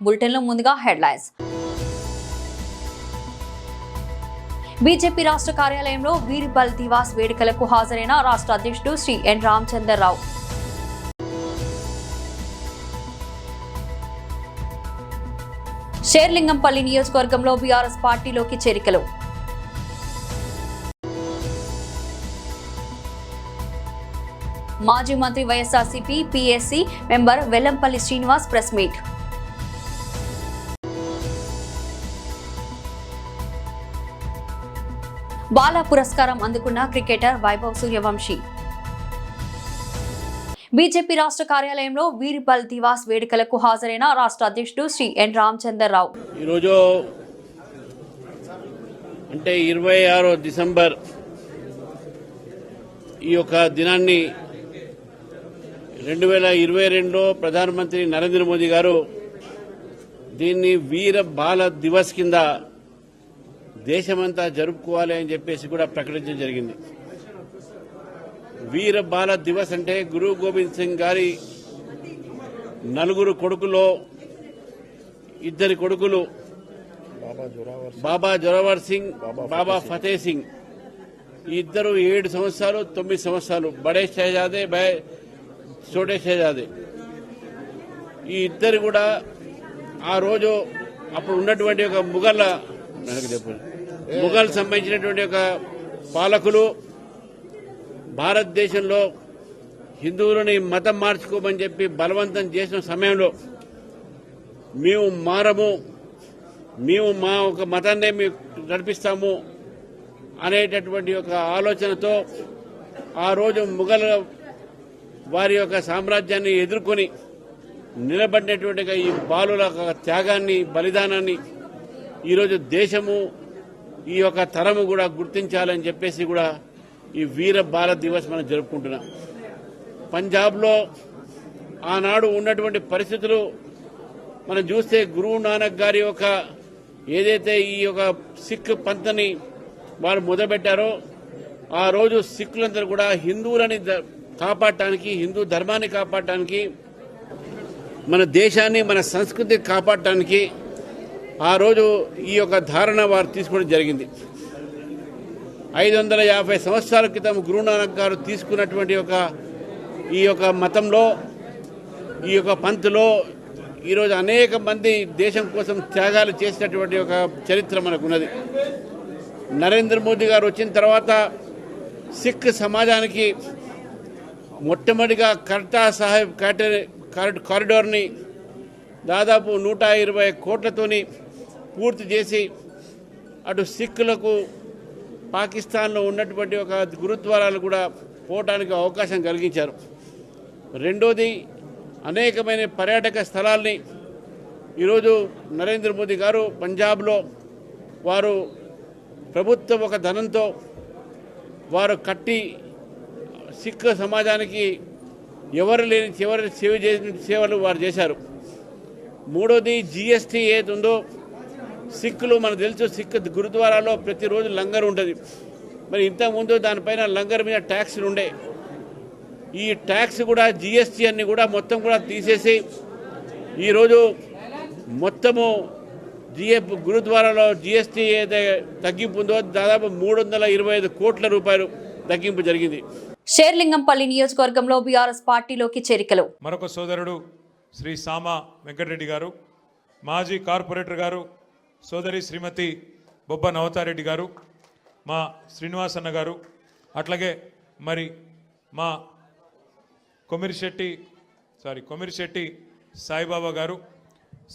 బులెటిన్లో ముందుగా headlines. BJP రాష్ట్ర కార్యాలయంలో వీర్ బల్ దివాస్ వేడుకలకు హాజరైన రాష్ట్ర అధ్యక్షుడు శ్రీ ఎన్ రామచంద్రరావు. షేర్లింగంపల్లి నియోజకవర్గంలో బీఆర్ఎస్ పార్టీలోకి చేరికలు. మాజీ మంత్రి YSRCP PSC member Vellampalli Srinivas press meet. Bala పురస్కారం అందుకున్న క్రికెటర్ వైభవ్ సూర్యవంశీ. బీజేపీ రాష్ట్ర కార్యాలయంలో వీర్ బల్ దివాస్ వేడుకలకు హాజరైన రాష్ట్ర అధ్యక్షుడు శ్రీ ఎన్ రామచంద్రరావు. ఈరోజు అంటే 26 డిసెంబర్ ఈ యొక్క దినాన్ని 2022లో ప్రధానమంత్రి నరేంద్ర మోదీ గారు దీన్ని వీర బాల దివస్ కింద దేశమంతా జరుపుకోవాలి అని చెప్పేసి కూడా ప్రకటించడం జరిగింది. వీర బాల దివస్ అంటే గురు గోవింద్ సింగ్ గారి 4 కొడుకులో 2 కొడుకులు బాబా జోరావర్ సింగ్, బాబా ఫతే సింగ్, ఈ ఇద్దరు 7 సంవత్సరాలు 9 సంవత్సరాలు, బడే షహజాదే చోటే షహజాదే, ఈ ఇద్దరు కూడా ఆ రోజు అప్పుడు ఉన్నటువంటి ఒక ముఘల్ సంబంధించినటువంటి ఒక పాలకులు భారతదేశంలో హిందువులని మతం మార్చుకోమని చెప్పి బలవంతం చేసిన సమయంలో మేము మారము, మేము మా ఒక మతాన్నే మేము నడిపిస్తాము అనేటటువంటి ఒక ఆలోచనతో ఆ రోజు ముఘల్ వారి యొక్క సామ్రాజ్యాన్ని ఎదుర్కొని నిలబడినటువంటి ఈ బాలుల త్యాగాన్ని, బలిదానాన్ని ఈరోజు దేశము ఈ యొక్క తరము కూడా గుర్తించాలని చెప్పేసి కూడా ఈ వీర బాల దివస్ మనం జరుపుకుంటున్నాం. పంజాబ్లో ఆనాడు ఉన్నటువంటి పరిస్థితులు మనం చూస్తే గురువు నానక్ గారి యొక్క ఏదైతే ఈ యొక్క సిక్ పంతని వారు మొదలుపెట్టారో ఆ రోజు సిక్కులందరూ కూడా హిందువులని కాపాడటానికి, హిందూ ధర్మాన్ని కాపాడటానికి, మన దేశాన్ని మన సంస్కృతిని కాపాడటానికి ఆ రోజు ఈ యొక్క ధారణ వారు తీసుకోవడం జరిగింది. 550 సంవత్సరాల క్రితం గురునానక్ గారు తీసుకున్నటువంటి ఈ యొక్క మతంలో, ఈ యొక్క పంతులో ఈరోజు అనేక మంది దేశం కోసం త్యాగాలు చేసినటువంటి ఒక చరిత్ర మనకున్నది. నరేంద్ర మోదీ గారు వచ్చిన తర్వాత సిక్ సమాజానికి మొట్టమొదటిగా కర్తా సాహెబ్ కారిడార్ని దాదాపు 120 కోట్లతోని పూర్తి చేసి అటు సిక్కులకు పాకిస్తాన్లో ఉన్నటువంటి ఒక గురుద్వారాలు కూడా పోవటానికి అవకాశం కలిగించారు. రెండోది, అనేకమైన పర్యాటక స్థలాల్ని ఈరోజు నరేంద్ర మోదీ గారు పంజాబ్లో వారు ప్రభుత్వం ఒక ధనంతో వారు కట్టి సిక్ సమాజానికి ఎవరు లేని సేవలు వారు చేశారు. మూడోది, జీఎస్టీ ఏదుందో సిక్కులు మనకు తెలుసు, సిక్ గురుద్వారాలో ప్రతిరోజు లంగర్ ఉంటుంది. మరి ఇంతకుముందు దానిపైన లంగర్ మీద ట్యాక్స్లు ఉండే, ఈ ట్యాక్స్ కూడా జీఎస్టీ అన్ని కూడా మొత్తం కూడా తీసేసి ఈరోజు మొత్తము గురుద్వారాలో జీఎస్టీ ఏదైతే తగ్గింపు ఉందో దాదాపు 325 కోట్ల రూపాయలు తగ్గింపు జరిగింది. షేర్లింగంపల్లి నియోజకవర్గంలో బీఆర్ఎస్ పార్టీలోకి చేరికలు. మరొక సోదరుడు శ్రీ సామా వెంకటరెడ్డి గారు, మాజీ కార్పొరేటర్ గారు సోదరి శ్రీమతి బొబ్బ నవతారెడ్డి గారు, మా శ్రీనివాస్ అన్న గారు, అట్లాగే మరి మా కొమిరిశెట్టి సాయిబాబా గారు,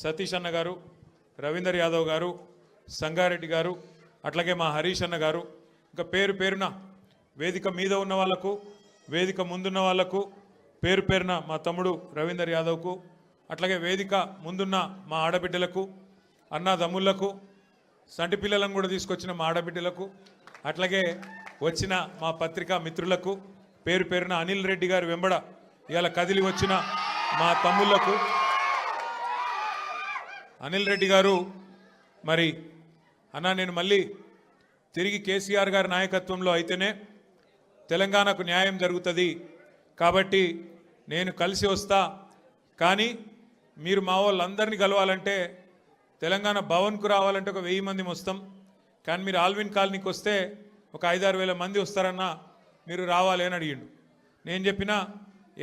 సతీష్ అన్న గారు, రవీందర్ యాదవ్ గారు, సంగారెడ్డి గారు, అట్లాగే మా హరీష్ అన్న గారు, ఇంకా పేరు పేరున వేదిక మీద ఉన్న వాళ్లకు, వేదిక ముందున్న వాళ్లకు పేరు పేరున మా తమ్ముడు రవీందర్ యాదవ్కు, అట్లాగే వేదిక ముందున్న మా ఆడబిడ్డలకు, అన్నదమ్ముళ్లకు, సంటి పిల్లలను కూడా తీసుకొచ్చిన మా ఆడబిడ్డలకు, అట్లాగే వచ్చిన మా పత్రికా మిత్రులకు పేరు పేరున అనిల్ రెడ్డి గారు వెంబడ ఇవాళ కదిలి వచ్చిన మా తమ్ముళ్లకు, అనిల్ రెడ్డి గారు మరి అన్న నేను మళ్ళీ తిరిగి కేసీఆర్ గారి నాయకత్వంలో అయితేనే తెలంగాణకు న్యాయం జరుగుతుంది, కాబట్టి నేను కలిసి వస్తా, కానీ మీరు మా వాళ్ళందరినీ కలవాలంటే తెలంగాణ భవన్కు రావాలంటే ఒక 1000 మంది వస్తాం. కానీ మీరు ఆల్విన్ కాలనీకి వస్తే ఒక 5-6 వేల మంది వస్తారన్నా మీరు రావాలి అని అడిగిండు. నేను చెప్పిన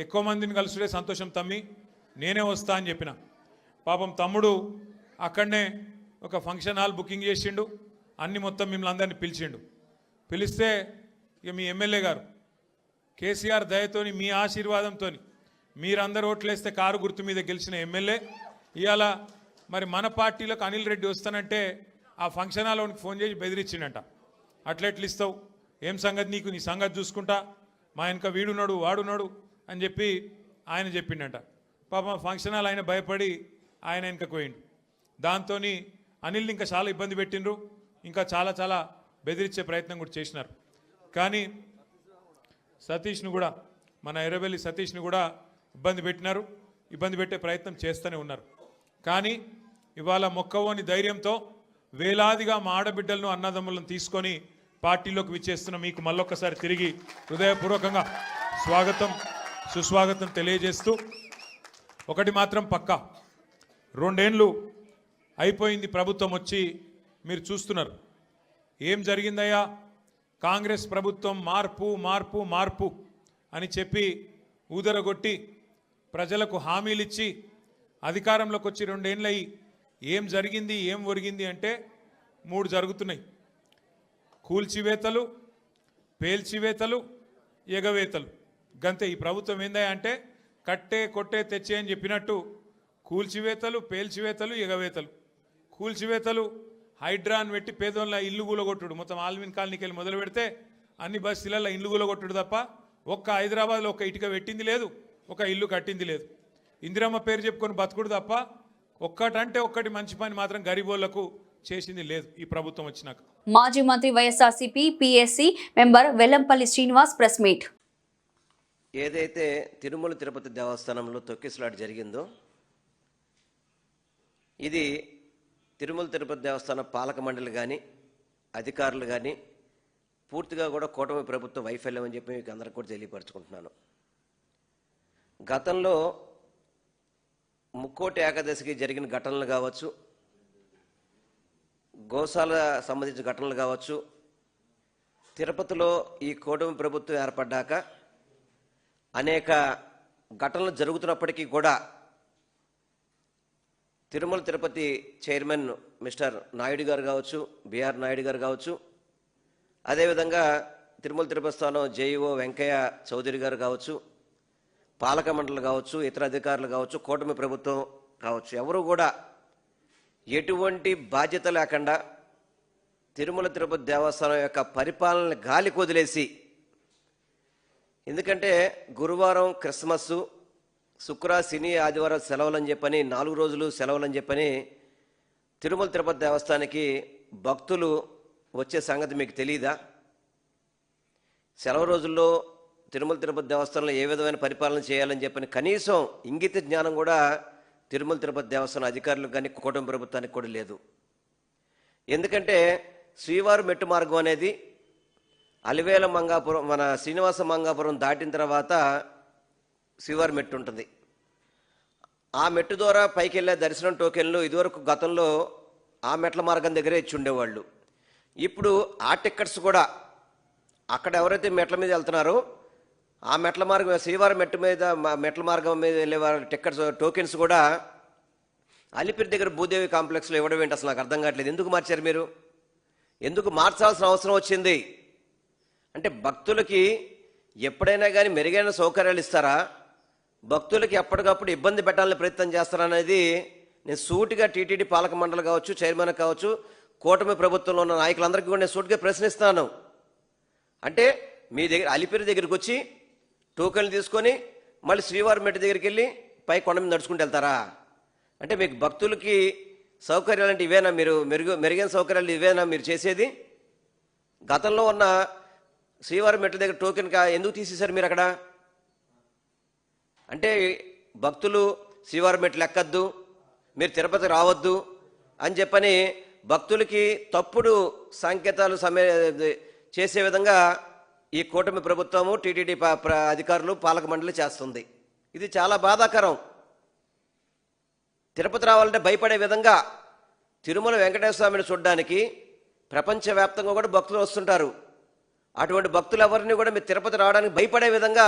ఎక్కువ మందిని కలుసుడే సంతోషం తమ్మి, నేనే వస్తా అని చెప్పిన. పాపం తమ్ముడు అక్కడనే ఒక ఫంక్షన్ హాల్ బుకింగ్ చేసిండు, అన్ని మొత్తం మిమ్మల్ని అందరినీ పిలిచిండు. పిలిస్తే ఇక మీ ఎమ్మెల్యే గారు కేసీఆర్ దయతోని మీ ఆశీర్వాదంతో మీరందరూ ఓట్లేస్తే కారు గుర్తు మీద గెలిచిన ఎమ్మెల్యే ఇవాళ మరి మన పార్టీలోకి అనిల్ రెడ్డి వస్తానంటే ఆ ఫంక్షన్ హాల్లోనికి ఫోన్ చేసి బెదిరించిండట. అట్లెట్లు ఇస్తావు, ఏం సంగతి నీకు, నీ సంగతి చూసుకుంటా, మా వెనక వీడున్నాడు వాడున్నాడు అని చెప్పి ఆయన చెప్పిండట. పాపం ఫంక్షన్ హాల్ ఆయన భయపడి ఆయన వెనక పోయిండు. దాంతో అనిల్ని ఇంకా చాలా ఇబ్బంది పెట్టిండ్రు, ఇంకా చాలా చాలా బెదిరించే ప్రయత్నం కూడా చేసినారు. కానీ సతీష్ను కూడా, మన ఎర్రబెల్లి సతీష్ను కూడా ఇబ్బంది పెట్టినారు, ఇబ్బంది పెట్టే ప్రయత్నం చేస్తూనే ఉన్నారు. కానీ ఇవాళ మొక్కవోని ధైర్యంతో వేలాదిగా మా ఆడబిడ్డలను అన్నదమ్ములను తీసుకొని పార్టీలోకి విచ్చేస్తున్న మీకు మళ్ళొక్కసారి తిరిగి హృదయపూర్వకంగా స్వాగతం సుస్వాగతం తెలియజేస్తూ, ఒకటి మాత్రం పక్కా, 2 ఏళ్ళు అయిపోయింది ప్రభుత్వం వచ్చి, మీరు చూస్తున్నారు ఏం జరిగిందయ్యా. కాంగ్రెస్ ప్రభుత్వం మార్పు మార్పు మార్పు అని చెప్పి ఊదరగొట్టి ప్రజలకు హామీలిచ్చి అధికారంలోకి వచ్చి 2 ఏళ్ళు అయ్యి ఏం జరిగింది ఏం ఒరిగింది అంటే 3 జరుగుతున్నాయి. కూల్చివేతలు, పేల్చివేతలు, ఎగవేతలు. గంతే. ఈ ప్రభుత్వం ఏందా అంటే కట్టే కొట్టే తెచ్చే అని చెప్పినట్టు కూల్చివేతలు, పేల్చివేతలు, ఎగవేతలు. కూల్చివేతలు హైడ్రాన్ పెట్టి పేదోళ్ళ ఇల్లు కూలగొట్టుడు, మొత్తం ఆల్విన్ కాలనీకి వెళ్ళి మొదలు పెడితే అన్ని బస్తీలలో ఇల్లు కూలగొట్టుడు తప్ప ఒక్క హైదరాబాద్లో ఒక్క ఇటుక పెట్టింది లేదు, ఒక ఇల్లు కట్టింది లేదు. ఇందిరమ్మ పేరు చెప్పుకొని బతుకుడు తప్ప ఒక్కటంటే ఒక్కటి మంచి పని మాత్రం గరీబోళ్లకు చేసింది లేదు ఈ ప్రభుత్వం వచ్చినాక. మాజీ మంత్రి YSRCP PSC member Vellampalli Srinivas press meet. ఏదైతే తిరుమల తిరుపతి దేవస్థానంలో తొక్కిసలాట జరిగిందో ఇది తిరుమల తిరుపతి దేవస్థానం పాలక మండలి కానీ అధికారులు కానీ పూర్తిగా కూడా కూటమి ప్రభుత్వ వైఫల్యం అని చెప్పి మీకు అందరికీ కూడా తెలియపరచుకుంటున్నాను. గతంలో ముక్కోటి ఏకాదశికి జరిగిన ఘటనలు కావచ్చు, గోశాల సంబంధించిన ఘటనలు కావచ్చు, తిరుపతిలో ఈ కూటమి ప్రభుత్వం ఏర్పడ్డాక అనేక ఘటనలు జరుగుతున్నప్పటికీ కూడా తిరుమల తిరుపతి చైర్మన్ మిస్టర్ నాయుడు గారు కావచ్చు, బిఆర్ నాయుడు గారు కావచ్చు, అదేవిధంగా తిరుమల తిరుపతి స్థానం జేఈఓ వెంకయ్య చౌదరి గారు కావచ్చు, పాలక మండలి కావచ్చు, ఇతర అధికారులు కావచ్చు, కూటమి ప్రభుత్వం కావచ్చు, ఎవరు కూడా ఎటువంటి బాధ్యత లేకుండా తిరుమల తిరుపతి దేవస్థానం యొక్క పరిపాలన గాలికి వదిలేసి, ఎందుకంటే గురువారం క్రిస్మస్, శుక్ర శని ఆదివారం సెలవులని చెప్పని 4 రోజులు సెలవులని చెప్పని తిరుమల తిరుపతి దేవస్థానానికి భక్తులు వచ్చే సంగతి మీకు తెలియదా? సెలవు రోజుల్లో తిరుమల తిరుపతి దేవస్థానంలో ఏ విధమైన పరిపాలన చేయాలని చెప్పని కనీసం ఇంగిత జ్ఞానం కూడా తిరుమల తిరుపతి దేవస్థానం అధికారులకు కానీ కూటమి ప్రభుత్వానికి కూడా లేదు. ఎందుకంటే శ్రీవారి మెట్టు మార్గం అనేది అలివేల మంగాపురం, మన శ్రీనివాస మంగాపురం దాటిన తర్వాత శ్రీవారి మెట్టు ఉంటుంది. ఆ మెట్టు ద్వారా పైకి వెళ్ళే దర్శనం టోకెన్లు ఇదివరకు గతంలో ఆ మెట్ల మార్గం దగ్గరే ఇచ్చి ఉండేవాళ్ళు. ఇప్పుడు ఆ టికెట్స్ కూడా అక్కడ ఎవరైతే మెట్ల మీద వెళ్తున్నారో ఆ మెట్ల మార్గం, శ్రీవారి మెట్టు మీద మెట్ల మార్గం మీద వెళ్ళే వారి టికెట్స్ టోకెన్స్ కూడా అలిపిరి దగ్గర భూదేవి కాంప్లెక్స్లో ఇవ్వడం ఏంటి అసలు నాకు అర్థం కావట్లేదు. ఎందుకు మార్చారు మీరు? ఎందుకు మార్చాల్సిన అవసరం వచ్చింది? అంటే భక్తులకి ఎప్పుడైనా కానీ మెరుగైన సౌకర్యాలు ఇస్తారా, భక్తులకి ఎప్పటికప్పుడు ఇబ్బంది పెట్టాలని ప్రయత్నం చేస్తారనేది నేను సూటిగా టీటీడీ పాలక మండలి కావచ్చు, చైర్మన్ కావచ్చు, కూటమి ప్రభుత్వంలో ఉన్న నాయకులందరికీ కూడా నేను సూటిగా ప్రశ్నిస్తాను. అంటే మీ దగ్గర అలిపిరి దగ్గరికి వచ్చి టోకెన్లు తీసుకొని మళ్ళీ శ్రీవారి మెట్టు దగ్గరికి వెళ్ళి పై కొండ మీద నడుచుకుంటూ వెళ్తారా? అంటే మీకు భక్తులకి సౌకర్యాలు అంటే ఇవేనా? మీరు మెరుగైన సౌకర్యాలు ఇవేనా మీరు చేసేది? గతంలో ఉన్న శ్రీవారి మెట్ల దగ్గర టోకెన్ ఎందుకు తీసేశారు మీరు అక్కడ? అంటే భక్తులు శ్రీవారి మెట్లు ఎక్కద్దు, మీరు తిరుపతి రావద్దు అని చెప్పని భక్తులకి తప్పుడు సంకేతాలు చేసే విధంగా ఈ కూటమి ప్రభుత్వము, టీటీడీ అధికారులు, పాలక మండలి చేస్తుంది. ఇది చాలా బాధాకరం. తిరుపతి రావాలంటే భయపడే విధంగా తిరుమల వెంకటేశ్వర స్వామిని చూడడానికి ప్రపంచవ్యాప్తంగా కూడా భక్తులు వస్తుంటారు. అటువంటి భక్తులు ఎవరిని కూడా మీరు తిరుపతి రావడానికి భయపడే విధంగా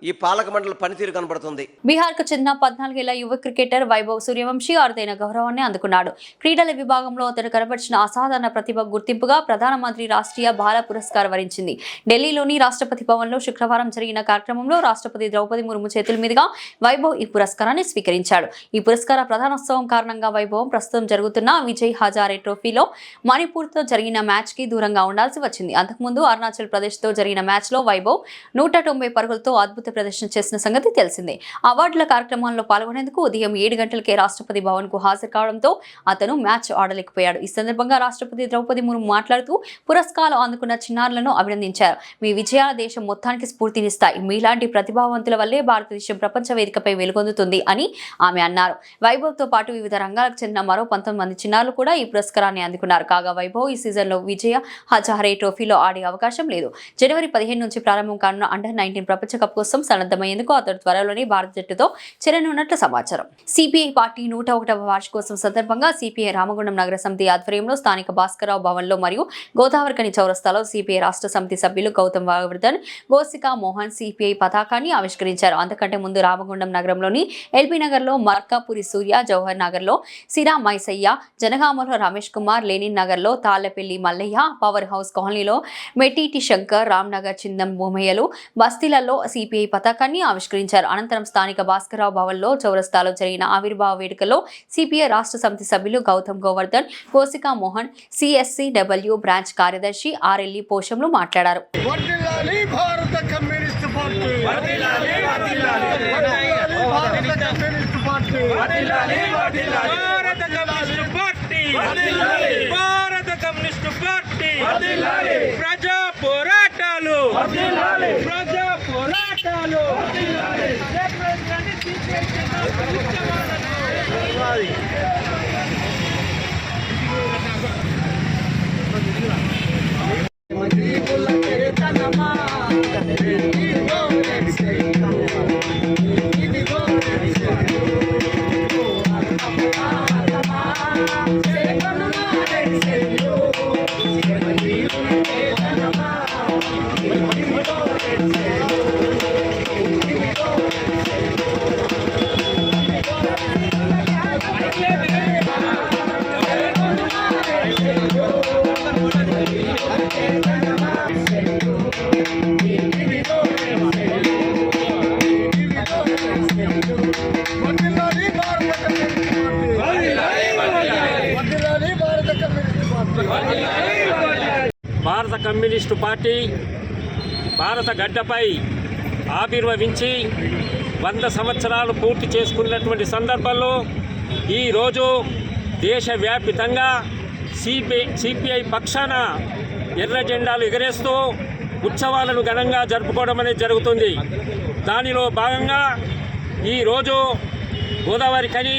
ఈ పాలక మండలి పనితీరు కనబడుతుంది. బీహార్కు చెందిన 14 ఏళ్ల యువ క్రికెటర్ వైభవ్ సూర్యవంశీ అరుదైన గౌరవాన్ని అందుకున్నాడు. క్రీడల విభాగంలో అతను కనబర్చిన అసాధారణ ప్రతిభ గుర్తింపుగా ప్రధానమంత్రి రాష్ట్రీయ బాల పురస్కార్ వరించింది. ఢిల్లీలోని రాష్ట్రపతి భవన్లో శుక్రవారం జరిగిన కార్యక్రమంలో రాష్ట్రపతి ద్రౌపది ముర్ము చేతుల మీదుగా వైభవ్ ఈ పురస్కారాన్ని స్వీకరించాడు. ఈ పురస్కార ప్రధానోత్సవం కారణంగా వైభవ్ ప్రస్తుతం జరుగుతున్న విజయ్ హజారే ట్రోఫీలో మణిపూర్తో జరిగిన మ్యాచ్ కి దూరంగా ఉండాల్సి వచ్చింది. అంతకుముందు అరుణాచల్ ప్రదేశ్ తో జరిగిన మ్యాచ్ లో వైభవ్ 190 పరుగులతో అద్భుత ప్రదర్శన చేసిన సంగతి తెలిసిందే. అవార్డుల కార్యక్రమంలో పాల్గొనేందుకు ఉదయం 7 గంటలకే రాష్ట్రపతి భవన్ కు హాజరు కావడంతో అతను మ్యాచ్ ఆడలేకపోయాడు. ఈ సందర్భంగా రాష్ట్రపతి ద్రౌపది ముర్ము మాట్లాడుతూ పురస్కారాలు అందుకున్న చిన్నారులను అభినందించారు. మీ విజయాల దేశం మొత్తానికి స్ఫూర్తినిస్తాయి. మీలాంటి ప్రతిభావంతుల వల్లే భారతదేశం ప్రపంచ వేదికపై వెలుగొందుతుంది అని ఆమె అన్నారు. వైభవ్ తో పాటు వివిధ రంగాలకు చెందిన మరో 19 మంది చిన్నారులు కూడా ఈ పురస్కారాన్ని అందుకున్నారు. కాగా వైభవ్ ఈ సీజన్లో విజయ హజారే ట్రోఫీలో ఆడే అవకాశం లేదు. జనవరి 15 నుంచి ప్రారంభం కానున్న అండర్-19 ప్రపంచ కప్ కోసం సన్నద్ధమయ్యేందుకు అతడు త్వరలోనే భారత జట్టుతో చేరనున్నట్లు సమాచారం. సిపిఐ పార్టీ 101వ వార్షికోత్సవం సందర్భంగా సిపిఐ రామగుండం నగర సమితి ఆధ్వర్యంలో స్థానిక భాస్కరరావు భవన్లో మరియు గోదావరికని చౌరస్తాలో సిపిఐ రాష్ట్ర సమితి సభ్యులు గౌతమ్ వాగవర్ధన్, గోసికా మోహన్ సిపిఐ పతాకాన్ని ఆవిష్కరించారు. అంతకంటే ముందు రామగుండం నగరంలోని ఎల్బీ నగర్లో మార్కాపురి సూర్య, జవహర్ నగర్లో సిరా మైసయ్య, జనగామలో రమేష్ కుమార్, లెనిన్ నగర్లో తాళ్లపల్లి మల్లయ్య, పవర్ హౌస్ కాలనీలో మెట్టిటి శంకర్, రామ్నగర్ చిందం భూమయ్యలు, బస్తీలలో సిపిఐ పతాకాన్ని ఆవిష్కరించారు. అనంతరం స్థానిక భాస్కరరావు భవన్లో చౌరస్తాలో జరిగిన ఆవిర్భావ వేడుకలో సిపిఐ రాష్ట్ర సమితి సభ్యులు గౌతమ్ గోవర్ధన్, గోసికా మోహన్, సిఎస్సిడబ్ల్యూ బ్రాంచ్ కార్యదర్శి ఆర్ఎల్ఈ పోషంలు మాట్లాడారు. ప్రజా పోరాటాలు ప్రజా పోరాటాలు భారత కమ్యూనిస్టు పార్టీ భారత గడ్డపై ఆవిర్భవించి 100 సంవత్సరాలు పూర్తి చేసుకున్నటువంటి సందర్భంలో ఈరోజు దేశవ్యాప్తంగా సిపిఐ పక్షాన ఎర్ర జెండాలు ఎగరేస్తూ ఉత్సవాలను ఘనంగా జరుపుకోవడం అనేది జరుగుతుంది. దానిలో భాగంగా ఈరోజు గోదావరికని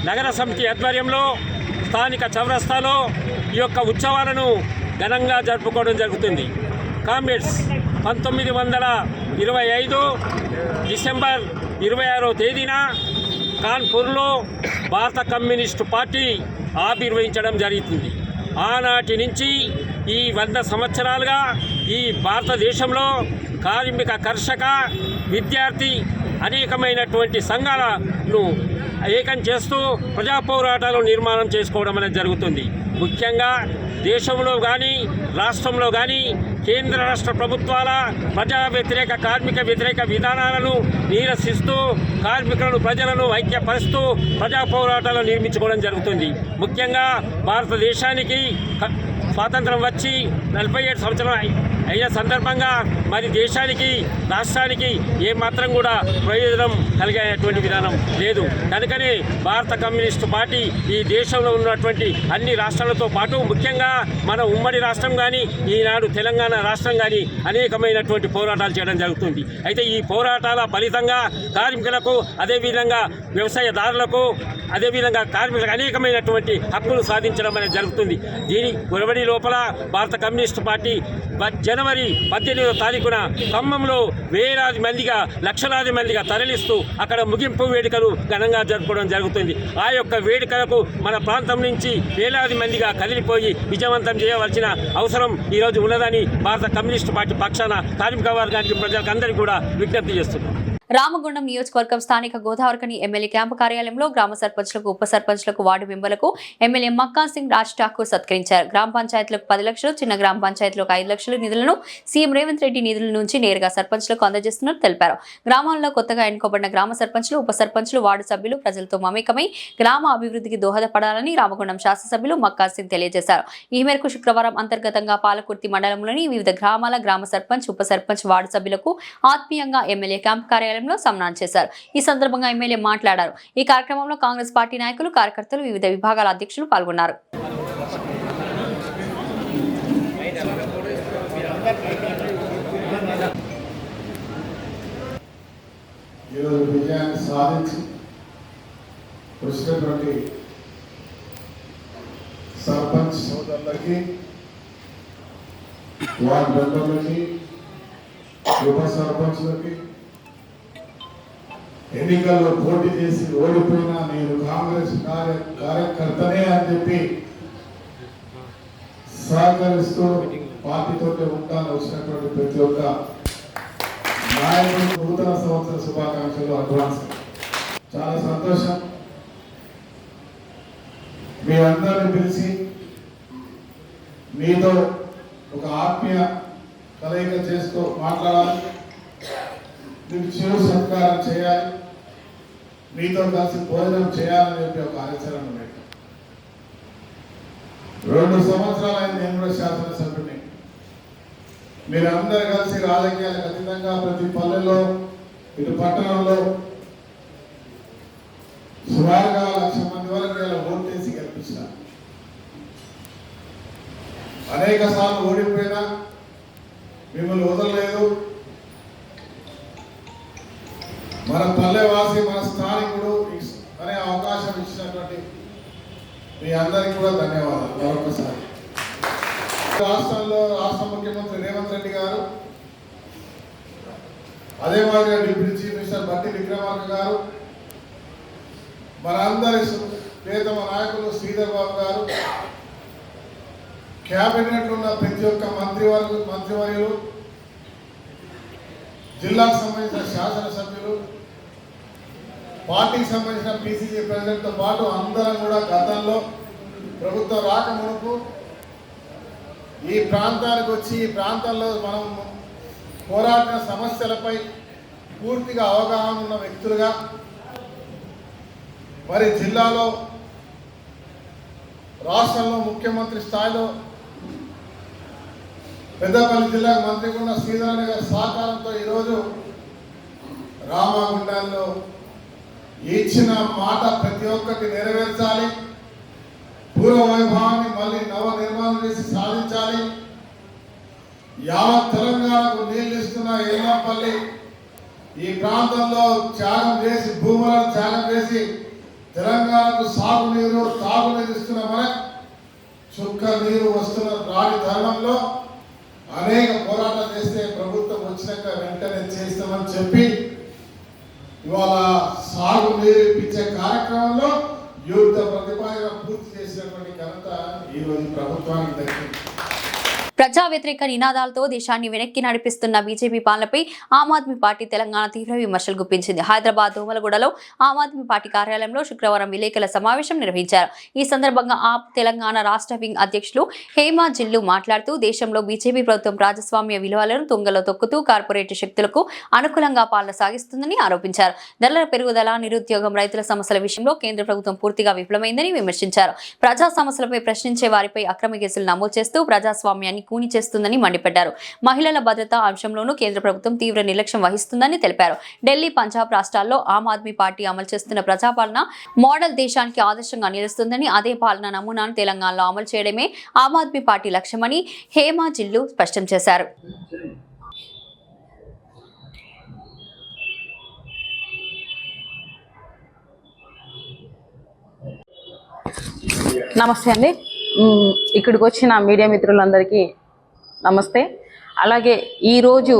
నగర సమితి ఆధ్వర్యంలో స్థానిక చౌరస్తాలో ఈ యొక్క ఉత్సవాలను ఘనంగా జరుపుకోవడం జరుగుతుంది. కామ్రేడ్స్ 1925 డిసెంబర్ 26వ తేదీన కాన్పూర్లో భారత కమ్యూనిస్టు పార్టీ ఆవిర్భవించడం జరుగుతుంది. ఆనాటి నుంచి ఈ 100 సంవత్సరాలుగా ఈ భారతదేశంలో కార్మిక, కర్షక, విద్యార్థి అనేకమైనటువంటి సంఘాలను ఏకం చేస్తూ ప్రజా పోరాటాలు నిర్మాణం చేసుకోవడం అనేది జరుగుతుంది. ముఖ్యంగా దేశంలో కానీ రాష్ట్రంలో కానీ కేంద్ర రాష్ట్ర ప్రభుత్వాల ప్రజా వ్యతిరేక, కార్మిక వ్యతిరేక విధానాలను నిరసిస్తూ కార్మికులను, ప్రజలను ఐక్యపరుస్తూ ప్రజా పోరాటాలు నిర్మించుకోవడం జరుగుతుంది. ముఖ్యంగా భారతదేశానికి స్వాతంత్రం వచ్చి 47 సంవత్సరాలు అయిన సందర్భంగా మరి దేశానికి, రాష్ట్రానికి ఏమాత్రం కూడా ప్రయోజనం కలిగేటువంటి విధానం లేదు. కనుకనే భారత కమ్యూనిస్టు పార్టీ ఈ దేశంలో ఉన్నటువంటి అన్ని రాష్ట్రాలతో పాటు ముఖ్యంగా మన ఉమ్మడి రాష్ట్రం కానీ, ఈనాడు తెలంగాణ రాష్ట్రం కానీ అనేకమైనటువంటి పోరాటాలు చేయడం జరుగుతుంది. అయితే ఈ పోరాటాల ఫలితంగా కార్మికులకు, అదేవిధంగా వ్యవసాయదారులకు, అదేవిధంగా కార్మికులకు అనేకమైనటువంటి హక్కులు సాధించడం అనేది జరుగుతుంది. దీని ఒరవడి లోపల భారత కమ్యూనిస్టు పార్టీ జనవరి 18వ తారీఖున ఖమ్మంలో వేలాది మందిగా లక్షలాది మందిగా తరలిస్తూ అక్కడ ముగింపు వేడుకలు ఘనంగా జరుపుకోవడం జరుగుతుంది. ఆ యొక్క వేడుకలకు మన ప్రాంతం నుంచి వేలాది మందిగా కదిలిపోయి విజయవంతం చేయవలసిన అవసరం ఈరోజు ఉన్నదని భారత కమ్యూనిస్టు పార్టీ పక్షాన కార్మిక వర్గానికి ప్రజలకు అందరికీ కూడా విజ్ఞప్తి చేస్తున్నాం. రామగుండం నియోజకవర్గం స్థానిక గోదావరికని ఎమ్మెల్యే క్యాంపు కార్యాలయంలో గ్రామ సర్పంచ్లకు, ఉప సర్పంచ్లకు, వార్డు మెంబర్లకు ఎమ్మెల్యే మక్కా సింగ్ రాజ్ ఠాకూర్ సత్కరించారు. గ్రామ పంచాయతీలకు 10 లక్షలు, చిన్న గ్రామ పంచాయతీలకు 5 లక్షల నిధులను సీఎం రేవంత్ రెడ్డి నిధుల నుంచి నేరుగా సర్పంచ్లకు అందజేస్తున్నట్టు తెలిపారు. గ్రామాల్లో కొత్తగా ఎన్నుకోబడిన గ్రామ సర్పంచ్లు, ఉప సర్పంచ్లు, వార్డు సభ్యులు ప్రజలతో మమేకమై గ్రామ అభివృద్ధికి దోహదపడాలని రామగుండం శాసనసభ్యులు మక్కా సింగ్ తెలియజేశారు. ఈ మేరకు శుక్రవారం అంతర్గతంగా పాలకుర్తి మండలంలోని వివిధ గ్రామాల గ్రామ సర్పంచ్, ఉప సర్పంచ్, వార్డు సభ్యులకు ఆత్మీయంగా ఎమ్మెల్యే క్యాంపు కార్యాలయంలో సన్మానం చేశారు. ఈ సందర్భంగా ఎమ్మెల్యే మాట్లాడారు. ఈ కార్యక్రమంలో కాంగ్రెస్ పార్టీ నాయకులు, కార్యకర్తలు, వివిధ విభాగాల అధ్యక్షులు పాల్గొన్నారు. ఈరోజు విజయాన్ని సాధించి వచ్చినటువంటి సర్పంచ్ సోదరులకి, వార్డు మెంబర్లకి, ఉప సర్పంచ్లకి, ఎన్నికల్లో పోటీ చేసి ఓడిపోయినా నేను కాంగ్రెస్ కార్యకర్తనే అని చెప్పి సహకరిస్తూ పార్టీతో ఉంటాను వచ్చినటువంటి ప్రతి ఒక్క నాయకుడు నూతన సంవత్సర శుభాకాంక్షలు అడ్వాన్స్. చాలా సంతోషం. మీ అందరిని పిలిచి మీతో ఒక ఆత్మీయ కలయిక చేస్తూ మాట్లాడాలి, మీకు చిరు సత్కారం చేయాలి, మీతో కలిసి భోజనం చేయాలని చెప్పి ఒక ఆలోచన ఉన్నాయి. 2 సంవత్సరాలైంది నేను కూడా శాసనసభ్యుడిని. మీరందరూ కలిసి రాజకీయాలకు అతీతంగా ప్రతి పల్లెల్లో, ఇటు పట్టణంలో సుమారుగా 1,00,000 మంది వరకు ఇలా ఓటు చేసి గెలిపించారు. అనేక సార్లు ఓడిపోయినా మిమ్మల్ని వదలలేదు. మన పల్లెవాసి, మన స్థానికుడు అనే అవకాశం ఇచ్చినటువంటి మీ అందరికీ కూడా ధన్యవాదాలు మరొకసారి. రాష్ట్ర ముఖ్యమంత్రి రేవంత్ రెడ్డి గారు, అదే మాదిరిగా డిప్యూటీ చీఫ్ మినిస్టర్ బట్టి విక్రమార్క గారు, మనందరి ప్రియతమ నాయకులు శ్రీధర్ బాబు గారు, క్యాబినెట్ ఉన్న ప్రతి ఒక్క మంత్రివర్యులు, జిల్లాకు సంబంధించిన శాసనసభ్యులు, పార్టీకి సంబంధించిన పిసిసి ప్రెసిడెంట్తో పాటు అందరం కూడా గతంలో ప్రభుత్వం రాకమునుపు ఈ ప్రాంతానికి వచ్చి ఈ ప్రాంతంలో మనం పోరాడిన సమస్యలపై పూర్తిగా అవగాహన ఉన్న వ్యక్తులుగా మరి జిల్లాలో, రాష్ట్రంలో ముఖ్యమంత్రి స్థాయిలో పెద్దపల్లి జిల్లాకు మంత్రిగా ఉన్న శ్రీధరన్ గారి సహకారంతో ఈరోజు రామగుండంలో ఇచ్చిన మాట ప్రతి ఒక్కటి నెరవేర్చాలి, పూర్వ వైభవాన్ని మళ్ళీ నిర్మాణం చేసి సాధించాలి. యావత్ తెలంగాణకు నీళ్లు ఇస్తున్న ఏమాపల్లి ఈ ప్రాంతంలో త్యాగం చేసి, భూములను త్యాగం చేసి తెలంగాణకు సాగునీరు, తాగునీరు ఇస్తున్న మనకు చుక్క నీరు వస్తున్న రాని తరుణంలో అనేక పోరాటాలు చేస్తే ప్రభుత్వం వచ్చినాక వెంటనే చేస్తామని చెప్పి ఇవాళ సాగు నీరు ఇప్పించే కార్యక్రమంలో యుద్ధ ప్రతిపాదన పూర్తి చేసినటువంటి ఘనత ఈరోజు ప్రభుత్వానికి దక్కింది. ప్రజా వ్యతిరేక నినాదాలతో దేశాన్ని వెనక్కి నడిపిస్తున్న బీజేపీ పాలనపై ఆమ్ ఆద్మీ పార్టీ తెలంగాణ తీవ్ర విమర్శలు గుప్పించింది. హైదరాబాద్ దోమలగూడలో ఆమ్ ఆద్మీ పార్టీ కార్యాలయంలో శుక్రవారం విలేకరుల సమావేశం నిర్వహించారు. ఈ సందర్భంగా ఆప్ తెలంగాణ రాష్ట్ర వింగ్ అధ్యక్షులు హేమా జిల్లు మాట్లాడుతూ దేశంలో బీజేపీ ప్రభుత్వం ప్రజాస్వామ్య విలువలను తుంగలో తొక్కుతూ కార్పొరేట్ శక్తులకు అనుకూలంగా పాలన సాగిస్తుందని ఆరోపించారు. ధరల పెరుగుదల, నిరుద్యోగం, రైతుల సమస్యల విషయంలో కేంద్ర ప్రభుత్వం పూర్తిగా విఫలమైందని విమర్శించారు. ప్రజా సమస్యలపై ప్రశ్నించే వారిపై అక్రమ కేసులు నమోదు చేస్తూ ప్రజాస్వామ్యాన్ని కూని చేస్తుందని మండిపడ్డారు. మహిళల భద్రతా అంశంలోనూ కేంద్ర ప్రభుత్వం తీవ్ర నిర్లక్ష్యం వహిస్తుందని తెలిపారు. ఢిల్లీ, పంజాబ్ రాష్ట్రాల్లో ఆమ్ ఆద్మీ పార్టీ అమలు చేస్తున్న ప్రజాపాలన మోడల్ దేశానికి ఆదర్శంగా నిలుస్తుందని, అదే పాలన నమూనాను తెలంగాణలో అమలు చేయడమే ఆమ్ ఆద్మీ పార్టీ లక్ష్యమని హేమా జిల్లు స్పష్టం చేశారు. నమస్తే అండి. ఇక్కడికి వచ్చిన మీడియా మిత్రులందరికీ నమస్తే. అలాగే ఈరోజు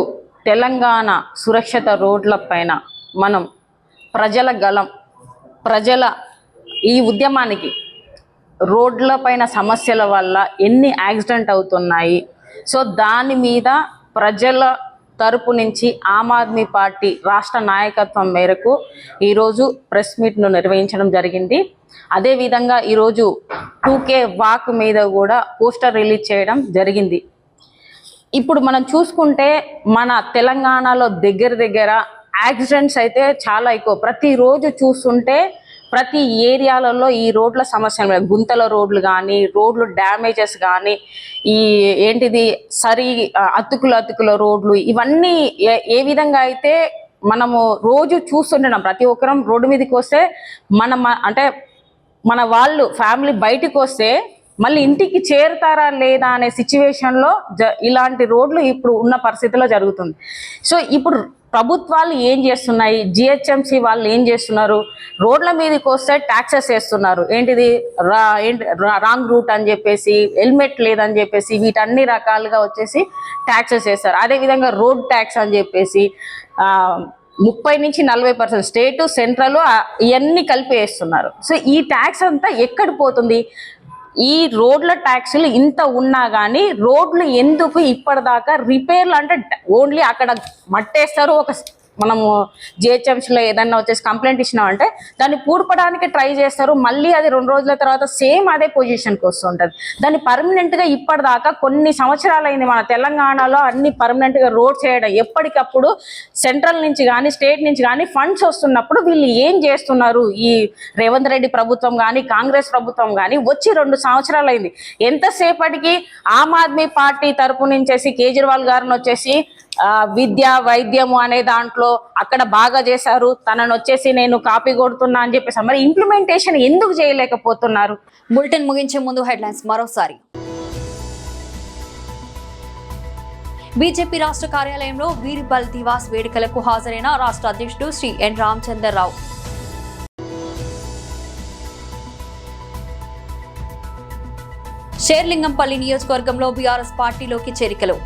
తెలంగాణ సురక్షిత రోడ్లపైన మనం ప్రజల గలం, ప్రజల ఈ ఉద్యమానికి రోడ్లపైన సమస్యల వల్ల ఎన్ని యాక్సిడెంట్ అవుతున్నాయి, సో దాని మీద ప్రజల తరపు నుంచి ఆమ్ ఆద్మీ పార్టీ రాష్ట్ర నాయకత్వం మేరకు ఈరోజు ప్రెస్ మీట్ను నిర్వహించడం జరిగింది. అదేవిధంగా ఈరోజు 2K వాక్ మీద కూడా పోస్టర్ రిలీజ్ చేయడం జరిగింది. ఇప్పుడు మనం చూసుకుంటే మన తెలంగాణలో దగ్గర యాక్సిడెంట్స్ అయితే చాలా ఎక్కువ. ప్రతిరోజు చూస్తుంటే ప్రతి ఏరియాలలో ఈ రోడ్ల సమస్యలు, గుంతల రోడ్లు కానీ, రోడ్లు డ్యామేజెస్ కానీ, ఈ ఏంటిది అతుకుల రోడ్లు, ఇవన్నీ ఏ విధంగా అయితే మనము రోజు చూస్తుంటున్నాం. ప్రతి ఒక్కరం రోడ్డు మీదకి వస్తే మన వాళ్ళు ఫ్యామిలీ బయటకు వస్తే మళ్ళీ ఇంటికి చేరుతారా లేదా అనే సిచ్యువేషన్లో ఇలాంటి రోడ్లు ఇప్పుడు ఉన్న పరిస్థితిలో జరుగుతుంది. సో ఇప్పుడు ప్రభుత్వాలు ఏం చేస్తున్నాయి, GHMC వాళ్ళు ఏం చేస్తున్నారు, రోడ్ల మీదకి వస్తే ట్యాక్సెస్ వేస్తున్నారు. ఏంటిది రాంగ్ రూట్ అని చెప్పేసి, హెల్మెట్ లేదని చెప్పేసి, వీటన్ని రకాలుగా వచ్చేసి ట్యాక్సెస్ వేస్తారు. అదేవిధంగా రోడ్ ట్యాక్స్ అని చెప్పేసి 30 నుంచి 40% స్టేటు సెంట్రల్ ఇవన్నీ కలిపి వేస్తున్నారు. సో ఈ ట్యాక్స్ అంతా ఎక్కడ పోతుంది? ఈ రోడ్ల ట్యాక్సులు ఇంత ఉన్నా కానీ రోడ్లు ఎందుకు ఇప్పటిదాకా రిపేర్లు అంటే ఓన్లీ అక్కడ మట్టేస్తారు, మనము GHMCలో ఏదన్నా వచ్చేసి కంప్లైంట్ ఇచ్చినామంటే దాన్ని పూడ్పడానికి ట్రై చేస్తారు. మళ్ళీ అది 2 రోజుల తర్వాత సేమ్ అదే పొజిషన్కి వస్తుంటుంది. దాన్ని పర్మనెంట్గా ఇప్పటిదాకా కొన్ని సంవత్సరాలైంది మన తెలంగాణలో అన్ని పర్మనెంట్గా రోడ్ చేయడం. ఎప్పటికప్పుడు సెంట్రల్ నుంచి కానీ స్టేట్ నుంచి కానీ ఫండ్స్ వస్తున్నప్పుడు వీళ్ళు ఏం చేస్తున్నారు? ఈ రేవంత్ రెడ్డి ప్రభుత్వం కానీ కాంగ్రెస్ ప్రభుత్వం కానీ వచ్చి 2 సంవత్సరాలు అయింది. ఎంతసేపటికి ఆమ్ ఆద్మీ పార్టీ తరపు నుంచేసి కేజ్రీవాల్ గారిని వచ్చేసి విద్య వైద్యము అనే దాంట్లో అక్కడ బాగా చేశారు, తనను వచ్చేసి నేను కాపీ కొడుతున్నా అని చెప్పేసి మరి ఇంప్లిమెంటేషన్ ఎందుకు చేయలేకపోతున్నారు? బులెటిన్ ముగించే ముందు హెడ్లైన్స్ మరోసారి. బీజేపీ రాష్ట్ర కార్యాలయంలో వీర్బల్ దివాస్ వేడుకలకు హాజరైన రాష్ట్ర అధ్యక్షుడు శ్రీ ఎన్ రామచంద్రరావు. షేర్లింగంపల్లి నియోజకవర్గంలో బీఆర్ఎస్ పార్టీలోకి చేరికలు.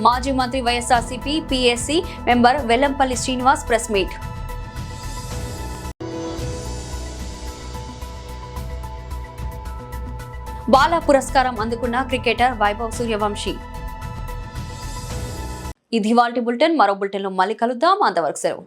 మాజీ మంత్రి YSRCP PSC member Vellampalli Srinivas press meet. బాల పురస్కారం అందుకున్న క్రికెటర్ వైభవ్ సూర్యవంశీ. ఇది ఇవాల్టి బులెటిన్. మరో బులెటిన్లో మళ్ళీ కలుద్దాం. అంతవరకు సెలవు.